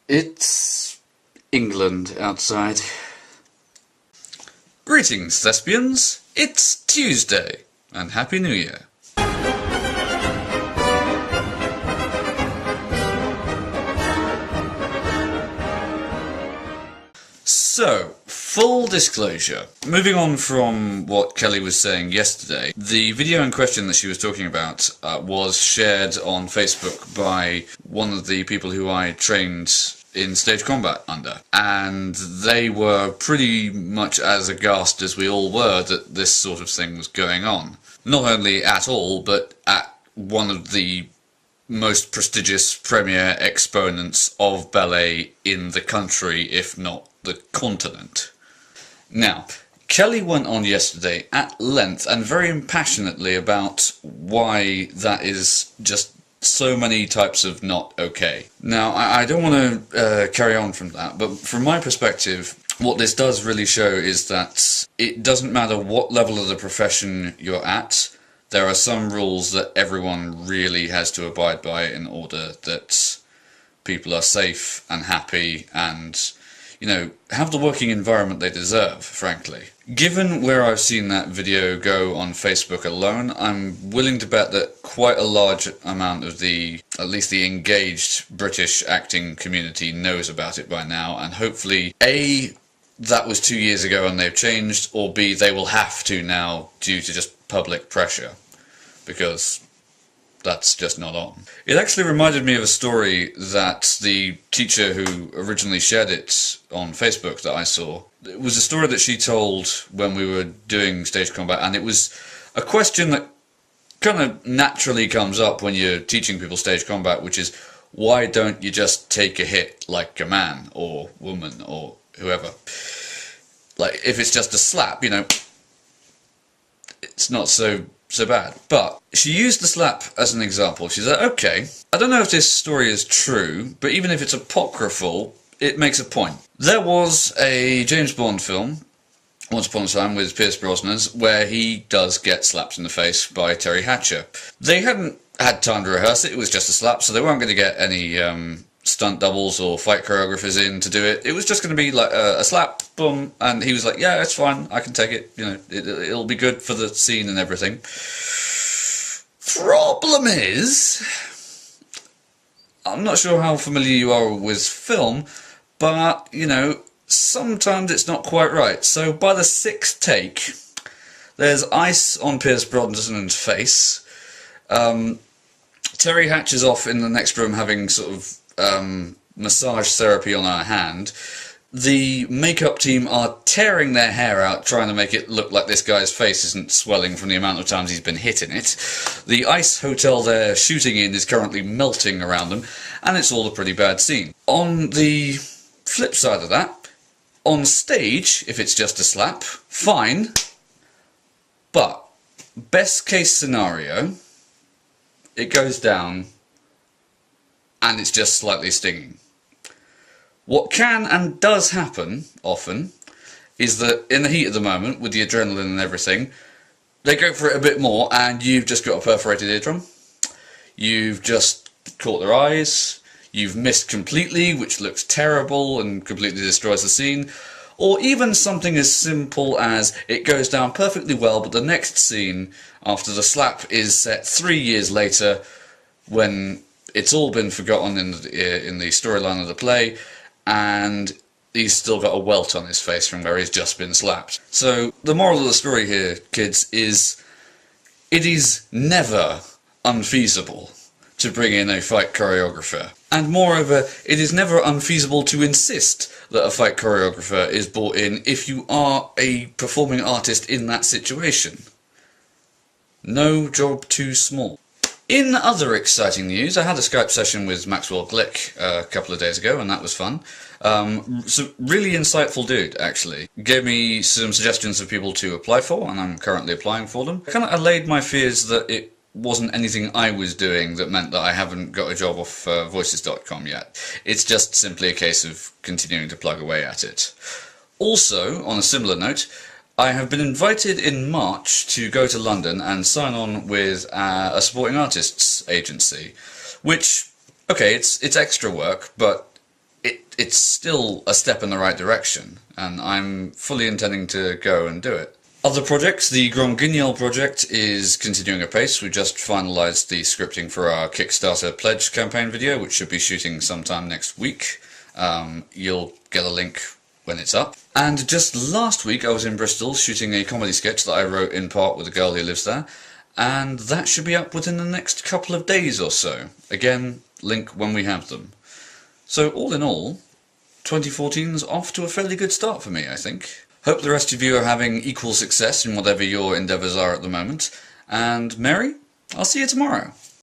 It's England outside. Greetings, thespians. It's Tuesday, and Happy New Year. So, full disclosure. Moving on from what Kelley was saying yesterday, the video in question that she was talking about was shared on Facebook by one of the people who I trained in stage combat under, and they were pretty much as aghast as we all were that this sort of thing was going on. Not only at all, but at one of the most prestigious premier exponents of ballet in the country, if not the continent. Now, Kelley went on yesterday at length and very impassionately about why that is just so many types of not okay. Now, I don't want to carry on from that, but from my perspective, what this does really show is that it doesn't matter what level of the profession you're at, there are some rules that everyone really has to abide by in order that people are safe and happy and, you know, have the working environment they deserve, frankly. Given where I've seen that video go on Facebook alone, I'm willing to bet that quite a large amount of at least the engaged British acting community knows about it by now, and hopefully, A, that was 2 years ago and they've changed, or B, they will have to now due to just public pressure, because that's just not on. It actually reminded me of a story that the teacher who originally shared it on Facebook that I saw, it was a story that she told when we were doing stage combat, and it was a question that kind of naturally comes up when you're teaching people stage combat, which is, why don't you just take a hit like a man or woman or whoever? Like, if it's just a slap, you know, it's not so bad. But she used the slap as an example. She said, okay, I don't know if this story is true, but even if it's apocryphal, it makes a point. There was a James Bond film, Once Upon a Time, with Pierce Brosnan, where he does get slapped in the face by Terry Hatcher. They hadn't had time to rehearse it, it was just a slap, so they weren't going to get any stunt doubles or fight choreographers in to do it. It was just going to be like a slap, boom, and he was like, yeah, it's fine, I can take it, you know, it'll be good for the scene and everything. Problem is, I'm not sure how familiar you are with film, but, you know, sometimes it's not quite right. So by the 6th take, there's ice on Pierce Brosnan's face. Terry Hatcher's off in the next room having sort of massage therapy on her hand. The makeup team are tearing their hair out, trying to make it look like this guy's face isn't swelling from the amount of times he's been hit in it. The ice hotel they're shooting in is currently melting around them, and it's all a pretty bad scene. On the flip side of that, on stage, if it's just a slap, fine, but best case scenario, it goes down and it's just slightly stinging. What can and does happen often is that in the heat of the moment, with the adrenaline and everything, they go for it a bit more and you've just got a perforated eardrum, you've just caught their eyes, you've missed completely, which looks terrible and completely destroys the scene, or even something as simple as it goes down perfectly well, but the next scene after the slap is set 3 years later when it's all been forgotten in the storyline of the play, and he's still got a welt on his face from where he's just been slapped. So the moral of the story here, kids, is it is never unfeasible to bring in a fight choreographer. And moreover, it is never unfeasible to insist that a fight choreographer is brought in if you are a performing artist in that situation. No job too small. In other exciting news, I had a Skype session with Maxwell Glick a couple of days ago, and that was fun. So really insightful dude, actually. Gave me some suggestions of people to apply for, and I'm currently applying for them. I kind of allayed my fears that it wasn't anything I was doing that meant that I haven't got a job off voices.com yet. It's just simply a case of continuing to plug away at it. Also, on a similar note, I have been invited in March to go to London and sign on with a supporting artists agency, which, okay, it's extra work, but it's still a step in the right direction, and I'm fully intending to go and do it. Other projects, the Grand Guignol project is continuing apace. We just finalised the scripting for our Kickstarter pledge campaign video, which should be shooting sometime next week. You'll get a link when it's up. And just last week I was in Bristol shooting a comedy sketch that I wrote in part with a girl who lives there, and that should be up within the next couple of days or so. Again, link when we have them. So all in all, 2014's off to a fairly good start for me, I think. Hope the rest of you are having equal success in whatever your endeavours are at the moment. And Mary, I'll see you tomorrow.